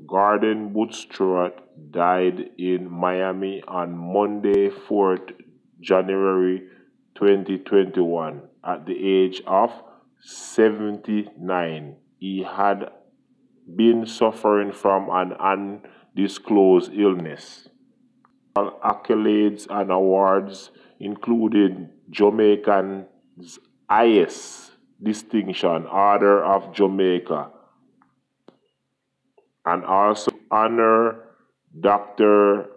Gordon Butch Stewart died in Miami on Monday, 4th January 2021 at the age of 79. He had been suffering from an undisclosed illness. Accolades and awards included Jamaican's highest distinction, Order of Jamaica, and also honor Dr.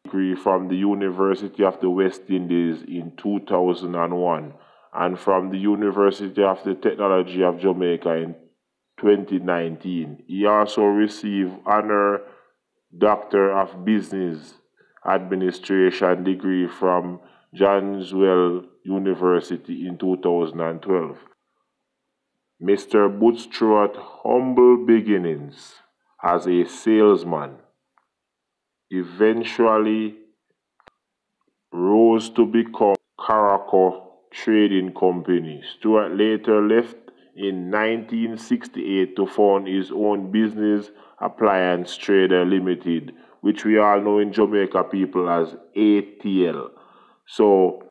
degree from the University of the West Indies in 2001 and from the University of the Technology of Jamaica in 2019. He also received honor Doctor of Business Administration degree from Johnswell University in 2012. Mr. Butch Stewart humble beginnings as a salesman eventually rose to become Caraco Trading Company. Stewart later left in 1968 to found his own business, Appliance Trader Limited, which we all know in Jamaica people as ATL. So,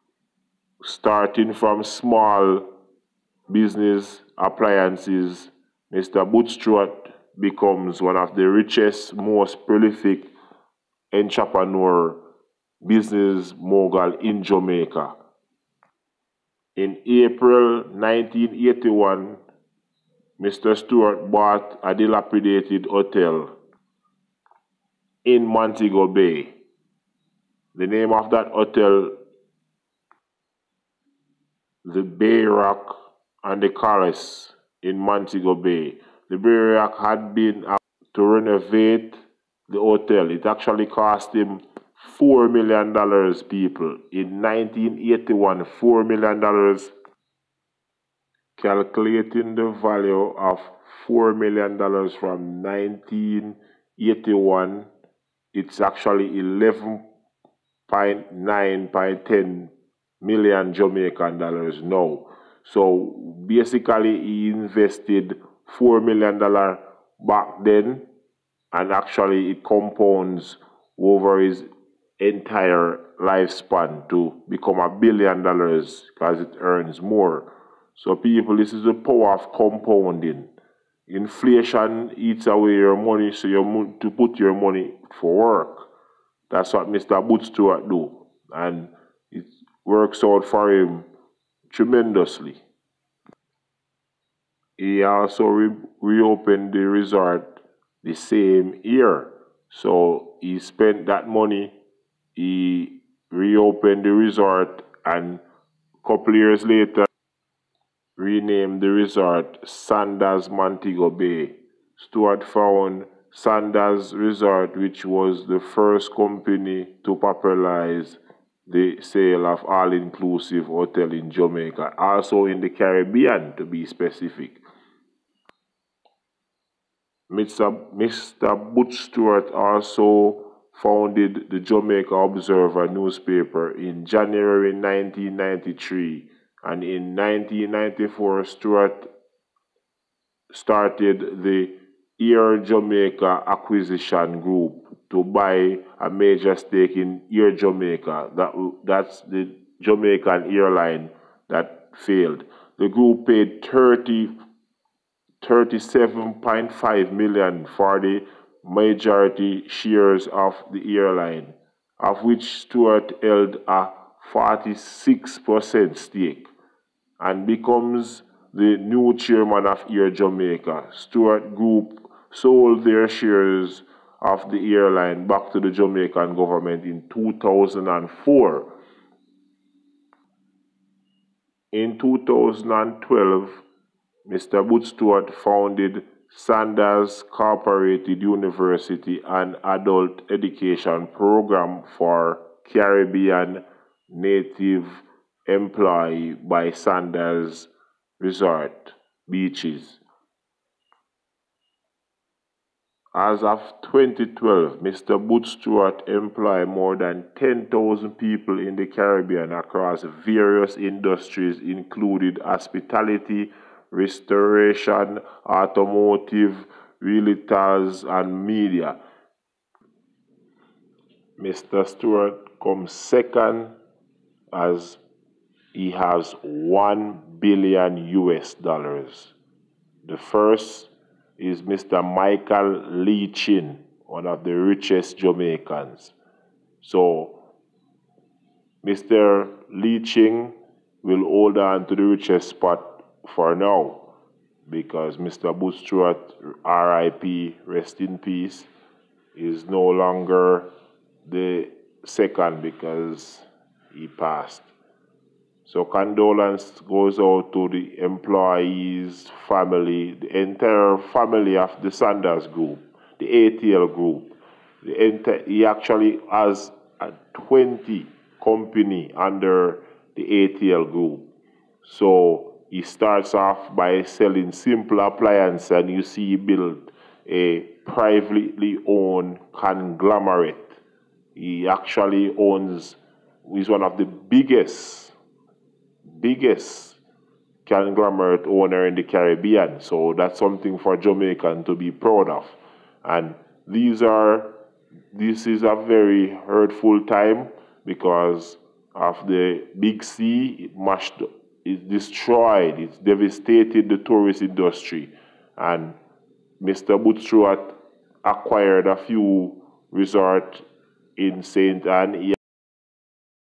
starting from small business appliances, Mr. Butch Stewart becomes one of the richest, most prolific entrepreneur, business mogul in Jamaica. In April 1981, Mr. Stewart bought a dilapidated hotel in Montego Bay. The name of that hotel, the Bay Rock and the Carlos in Montego Bay. The Bay Rock had been to renovate the hotel. It actually cost him $4 million, people. In 1981, $4 million. Calculating the value of $4 million from 1981, it's actually 11.9 million Jamaican dollars now. So basically, he invested $4 million back then, and actually it compounds over his entire lifespan to become $1 billion because it earns more. So people, this is the power of compounding. Inflation eats away your money, so you to put your money for work. That's what Mr. Butch Stewart do, and it works out for him tremendously. He also reopened the resort the same year. So he spent that money, he reopened the resort, and a couple years later, renamed the resort Sandals Montego Bay. Stewart found Sandals Resort, which was the first company to popularize the sale of all-inclusive hotel in Jamaica, also in the Caribbean to be specific. Mr. Butch Stewart also founded the Jamaica Observer newspaper in January 1993, and in 1994 Stewart started the Air Jamaica Acquisition Group to buy a major stake in Air Jamaica. That's the Jamaican airline that failed. The group paid 37.5 million for the majority shares of the airline, of which Stewart held a 46% stake, and becomes the new chairman of Air Jamaica. Stewart Group sold their shares of the airline back to the Jamaican government in 2004. In 2012, Mr. Butch Stewart founded Sandals Corporated University, an adult education program for Caribbean native employee by Sandals Resort Beaches. As of 2012, Mr. Butch Stewart employed more than 10,000 people in the Caribbean across various industries, including hospitality, restoration, automotive, realtors, and media. Mr. Stewart comes second as he has 1 billion US dollars. The first is Mr. Michael Leachin, one of the richest Jamaicans. So Mr. Leaching will hold on to the richest spot for now because Mr. Butch Stewart, RIP, rest in peace, is no longer the second because he passed. So condolence goes out to the employees, family, the entire family of the Sandals Group, the ATL Group. He actually has a 20 company under the ATL Group. So he starts off by selling simple appliances, and you see he built a privately owned conglomerate. He actually he's one of the biggest conglomerate owner in the Caribbean. So that's something for Jamaican to be proud of. And this is a very hurtful time because of the big sea. It destroyed, it's devastated the tourist industry. And Mr. Butch Stewart acquired a few resorts in St. Anne.